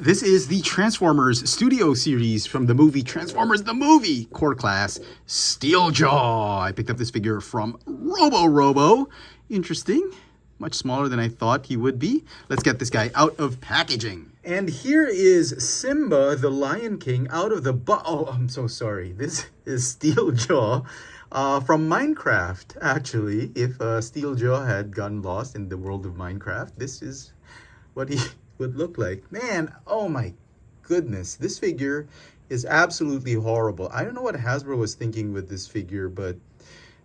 This is the Transformers Studio Series from the movie Transformers the Movie, Core Class Steeljaw. I picked up this figure from Robo. Interesting. Much smaller than I thought he would be. Let's get this guy out of packaging. And here is Simba, the Lion King, out of the oh, I'm so sorry. This is Steeljaw from Minecraft, actually. If Steeljaw had gotten lost in the world of Minecraft, this is what he would look like. Man, oh my goodness. This figure is absolutely horrible. I don't know what Hasbro was thinking with this figure, but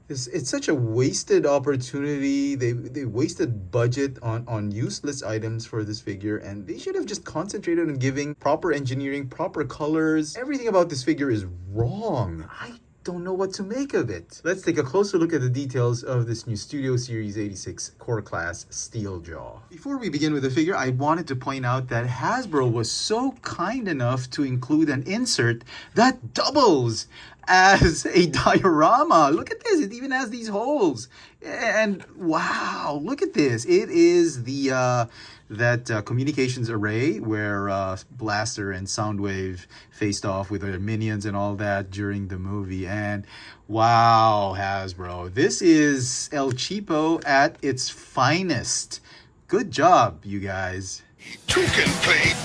it's such a wasted opportunity. They wasted budget on useless items for this figure, and they should have just concentrated on giving proper engineering, proper colors. Everything about this figure is wrong. I don't know what to make of it. Let's take a closer look at the details of this new Studio Series 86 Core Class Steeljaw. Before we begin with the figure, I wanted to point out that Hasbro was so kind enough to include an insert that doubles as a diorama. Look at this. It even has these holes. And wow, look at this. It is the communications array where Blaster and Soundwave faced off with their minions and all that during the movie. And wow, Hasbro, this is El Cheapo at its finest. Good job, you guys. Two can play.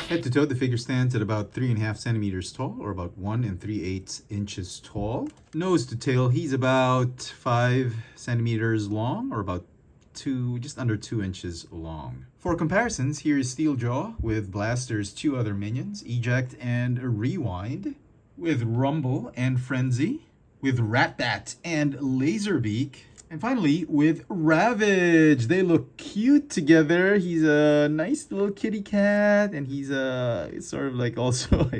Head to toe, the figure stands at about 3.5 centimeters tall, or about 1 3/8 inches tall. Nose to tail, he's about 5 centimeters long, or about just under 2 inches long. For comparisons, here is Steeljaw with Blaster's 2 other minions, Eject and Rewind, with Rumble and Frenzy, with Ratbat and Laserbeak, and finally, with Ravage. They look cute together. He's a nice little kitty cat, and he's sort of like also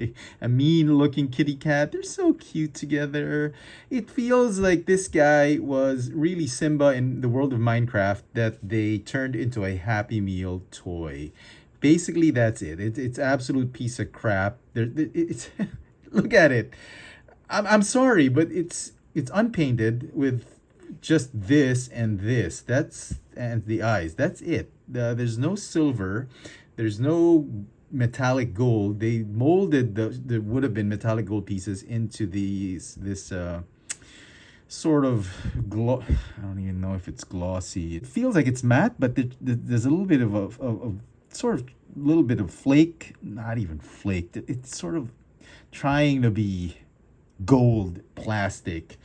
a mean-looking kitty cat. They're so cute together. It feels like this guy was really Simba in the world of Minecraft that they turned into a Happy Meal toy. Basically, that's it. It's absolute piece of crap. It's look at it. I'm sorry, but it's unpainted with just this and this. And the eyes. That's it. There's no silver. There's no metallic gold. They molded the would have been metallic gold pieces into this sort of I don't even know if it's glossy. It feels like it's matte, but there's a little bit of a sort of little bit of flake. Not even flaked. It's sort of trying to be gold plastic,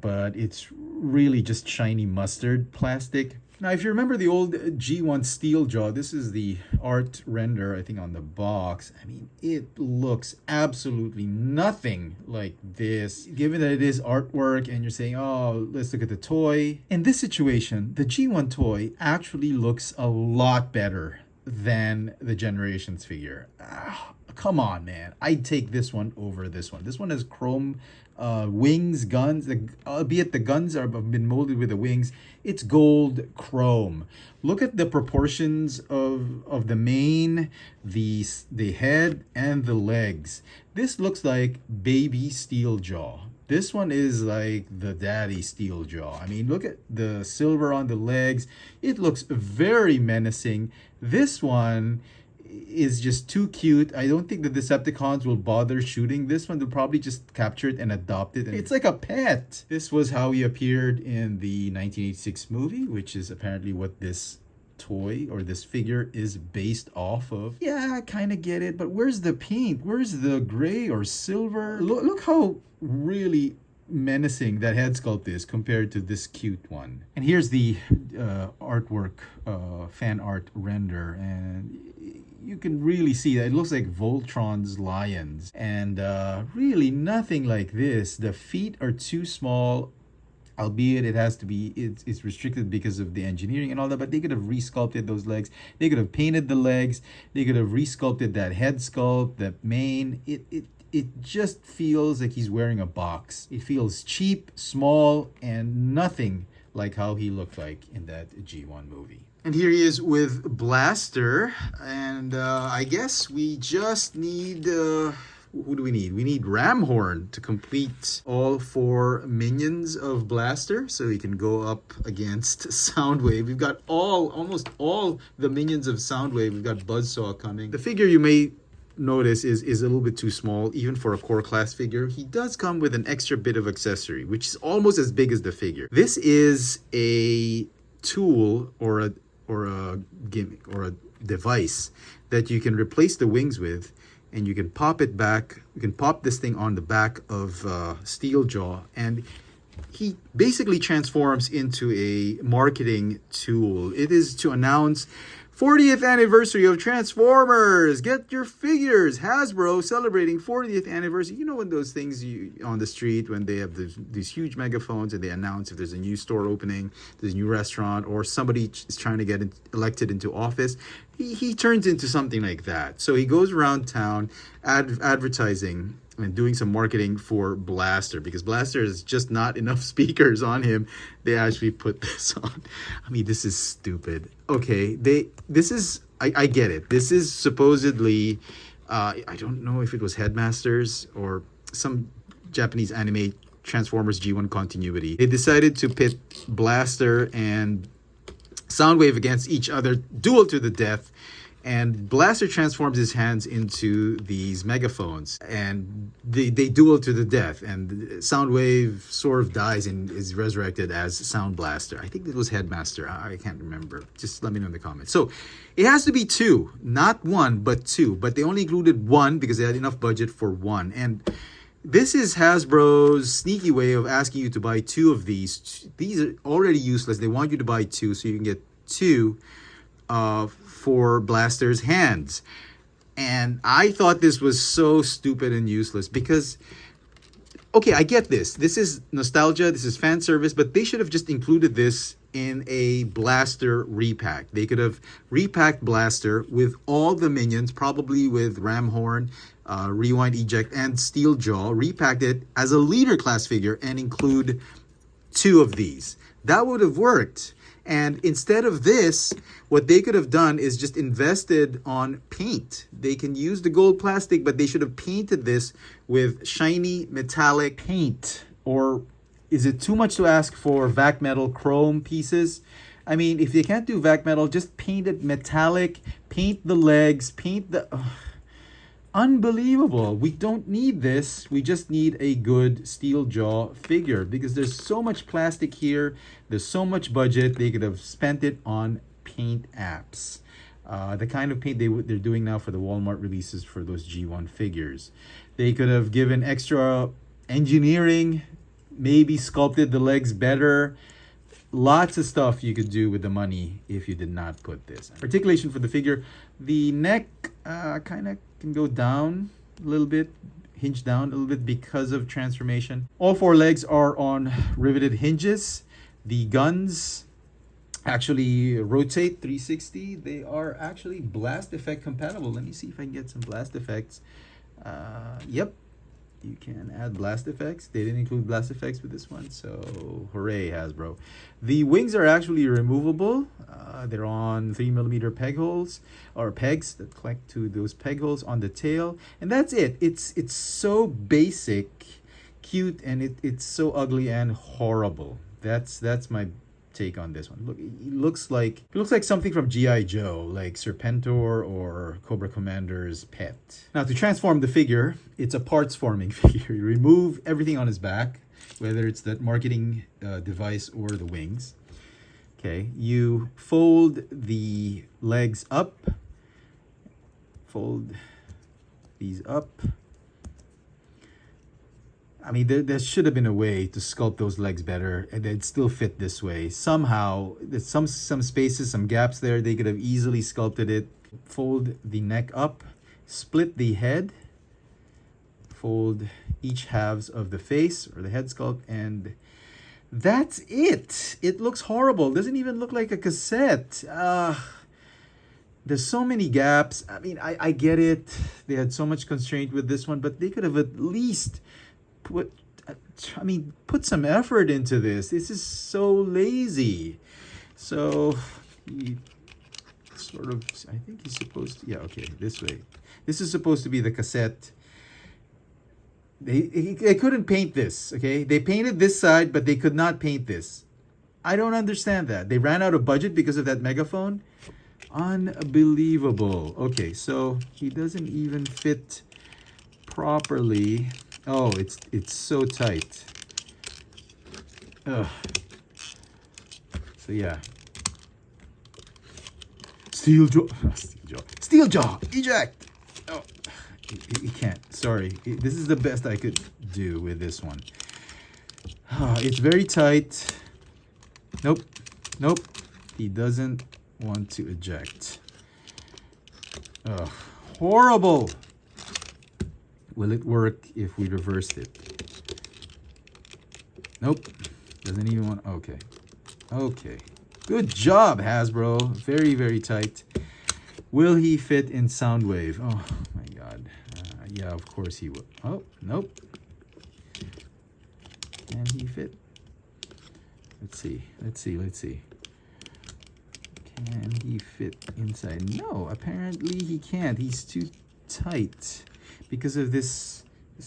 but it's really just shiny mustard plastic. Now, if you remember the old G1 Steeljaw, this is the art render, I think, on the box. I mean, it looks absolutely nothing like this. Given that it is artwork and you're saying, oh, let's look at the toy. In this situation, the G1 toy actually looks a lot better than the Generations figure. Come on, man. I'd take this one over this one. This one has chrome wings, guns, albeit the guns have been molded with the wings. It's gold chrome. Look at the proportions of the mane, the head, and the legs. This looks like baby Steeljaw. This one is like the daddy Steeljaw. I mean, look at the silver on the legs. It looks very menacing. This one is just too cute. I don't think the Decepticons will bother shooting this one. They'll probably just capture it and adopt it. It's like a pet. This was how he appeared in the 1986 movie, which is apparently what this toy or this figure is based off of. Yeah, I kind of get it, but where's the paint? Where's the gray or silver? Look how really menacing that head sculpt is compared to this cute one. And here's the artwork, fan art render, and you can really see that it looks like Voltron's lions, and really nothing like this. The feet are too small, albeit it has to be, it's restricted because of the engineering and all that, but they could have resculpted those legs. They could have painted the legs. They could have resculpted that head sculpt, that mane. It just feels like he's wearing a box. It feels cheap, small, and nothing like how he looked like in that G1 movie. And here he is with Blaster, and I guess we just need who do we need? We need Ramhorn to complete all 4 minions of Blaster, so he can go up against Soundwave. We've got almost all the minions of Soundwave. We've got Buzzsaw coming. The figure, you may notice, is a little bit too small, even for a core class figure. He does come with an extra bit of accessory, which is almost as big as the figure. This is a tool or a gimmick or a device that you can replace the wings with, and you can pop it back. You can pop this thing on the back of Steeljaw, and he basically transforms into a marketing tool. It is to announce 40th anniversary of Transformers. Get your figures. Hasbro celebrating 40th anniversary. You know, when those things on the street, when they have these huge megaphones and they announce if there's a new store opening, there's a new restaurant, or somebody is trying to get elected into office. He turns into something like that. So he goes around town advertising and doing some marketing for Blaster, because Blaster is just not enough speakers on him. They actually put this on. I mean, this is stupid. Okay, I get it. This is supposedly, I don't know if it was Headmasters or some Japanese anime Transformers G1 continuity. They decided to pit Blaster and Soundwave against each other, duel to the death. And Blaster transforms his hands into these megaphones, and they duel to the death. And Soundwave sort of dies and is resurrected as Sound Blaster. I think it was Headmaster. I can't remember. Just let me know in the comments. So it has to be 2, not 1, but 2. But they only included 1 because they had enough budget for 1. And this is Hasbro's sneaky way of asking you to buy 2 of these. These are already useless. They want you to buy 2 so you can get 2 for Blaster's hands. And I thought this was so stupid and useless because, okay, I get this. This is nostalgia, this is fan service, but they should have just included this in a Blaster repack. They could have repacked Blaster with all the minions, probably with Ramhorn, Rewind, Eject, and Steeljaw, repacked it as a leader class figure and include 2 of these. That would have worked. And instead of this, what they could have done is just invested on paint. They can use the gold plastic, but they should have painted this with shiny metallic paint. Or is it too much to ask for vac metal chrome pieces? I mean, if they can't do vac metal, just paint it metallic, paint the legs, paint the... Unbelievable. We don't need this. We just need a good Steeljaw figure because there's so much plastic here. There's so much budget. They could have spent it on paint apps. The kind of paint they're doing now for the Walmart releases for those G1 figures. They could have given extra engineering, maybe sculpted the legs better. Lots of stuff you could do with the money if you did not put this. Articulation for the figure. The neck kind of can go down a little bit, hinge down a little bit because of transformation. All 4 legs are on riveted hinges. The guns actually rotate 360. They are actually blast effect compatible. Let me see if I can get some blast effects. Yep, you can add blast effects. They didn't include blast effects with this one, so hooray, Hasbro. The wings are actually removable. They're on 3mm peg holes, or pegs that connect to those peg holes on the tail, and that's it. It's so basic, cute, and it's so ugly and horrible. That's my take on this one. Look, it looks like something from G.I. Joe, like Serpentor or Cobra Commander's pet. Now, to transform the figure, it's a parts forming figure. You remove everything on his back, whether it's that marketing device or the wings. Okay, you fold the legs up, fold these up. I mean, there should have been a way to sculpt those legs better, and they'd still fit this way. Somehow, there's some spaces, some gaps there. They could have easily sculpted it. Fold the neck up, split the head, fold each halves of the face or the head sculpt, and that's it. It looks horrible. Doesn't even look like a cassette. There's so many gaps. I mean, I get it. They had so much constraint with this one, but they could have at least put some effort into this. This is so lazy. So he sort of, I think he's supposed to, yeah, okay, this way. This is supposed to be the cassette. They couldn't paint this, okay? They painted this side, but they could not paint this. I don't understand that. They ran out of budget because of that megaphone. Unbelievable. Okay, so he doesn't even fit properly. Oh, it's so tight. Ugh. So yeah. Steeljaw, eject. Oh, he can't. Sorry, this is the best I could do with this one. It's very tight. Nope, nope. He doesn't want to eject. Ugh, horrible. Will it work if we reversed it? Nope. Doesn't even want. Okay. Okay. Good job, Hasbro. Very, very tight. Will he fit in Soundwave? Oh my God. Yeah, of course he will. Oh, nope. Can he fit? Let's see. Let's see. Let's see. Can he fit inside? No, apparently he can't. He's too tight because of this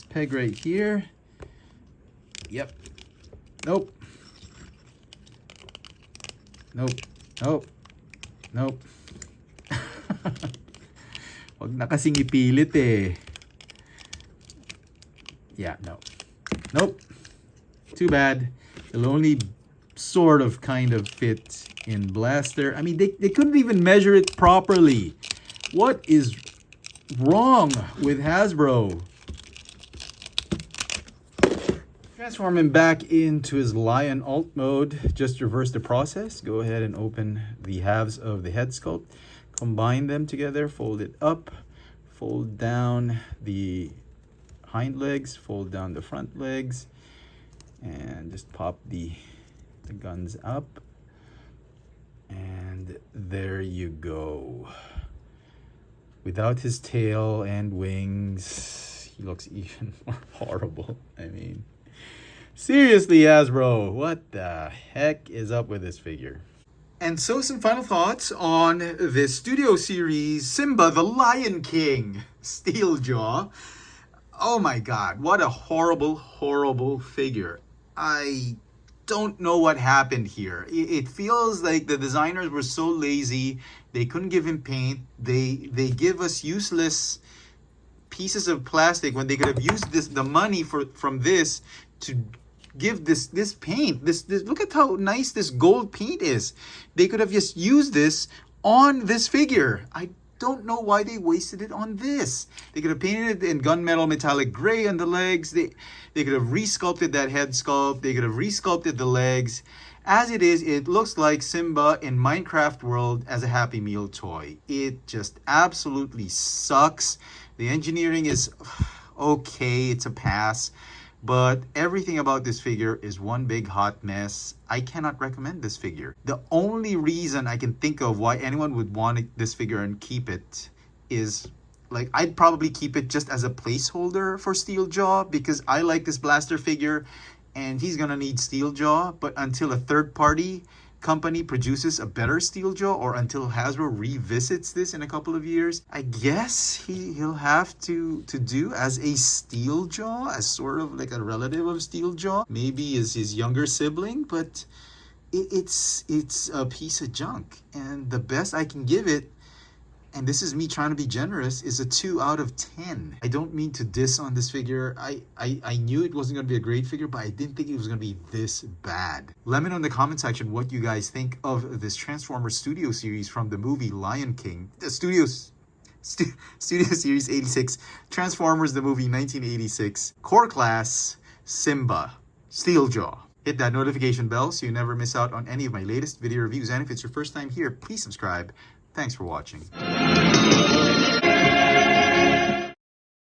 peg right here. Yep. Nope. Nope. Nope. Nope. Wag na kasing ipilit eh. Yeah, no. Nope. Too bad. It'll only sort of kind of fit in Blaster. I mean, they couldn't even measure it properly. What is wrong with Hasbro? Transform him back into his Lion alt mode. Just reverse the process. Go ahead and open the halves of the head sculpt. Combine them together. Fold it up. Fold down the hind legs. Fold down the front legs. And just pop the guns up. And there you go. Without his tail and wings, he looks even more horrible. I mean, seriously, Hasbro, what the heck is up with this figure? And so some final thoughts on this studio series, Simba the Lion King, Steeljaw. Oh my God, what a horrible, horrible figure. I don't know what happened here. It feels like the designers were so lazy, they couldn't give him paint. They give us useless pieces of plastic when they could have used the money from this to give this paint. This look at how nice this gold paint is. They could have just used this on this figure. I don't know why they wasted it on this. They could have painted it in gunmetal metallic gray on the legs. They could have resculpted that head sculpt. They could have resculpted the legs. As it is, it looks like Simba in Minecraft World as a Happy Meal toy. It just absolutely sucks. The engineering is okay. It's a pass. But everything about this figure is one big hot mess. I cannot recommend this figure. The only reason I can think of why anyone would want this figure and keep it is, like, I'd probably keep it just as a placeholder for Steeljaw because I like this Blaster figure and he's gonna need Steeljaw. But until a third-party company produces a better Steeljaw, or until Hasbro revisits this in a couple of years, I guess he'll have to do as a Steeljaw, as sort of like a relative of Steeljaw, maybe as his younger sibling, but it's a piece of junk. And the best I can give it, and this is me trying to be generous, is a 2 out of 10. I don't mean to diss on this figure. I knew it wasn't going to be a great figure, but I didn't think it was going to be this bad. Let me know in the comment section what you guys think of this Transformers Studio Series from the movie Lion King. The Studio Series 86, Transformers the movie 1986, Core Class, Simba, Steeljaw. Hit that notification bell so you never miss out on any of my latest video reviews. And if it's your first time here, please subscribe. Thanks for watching.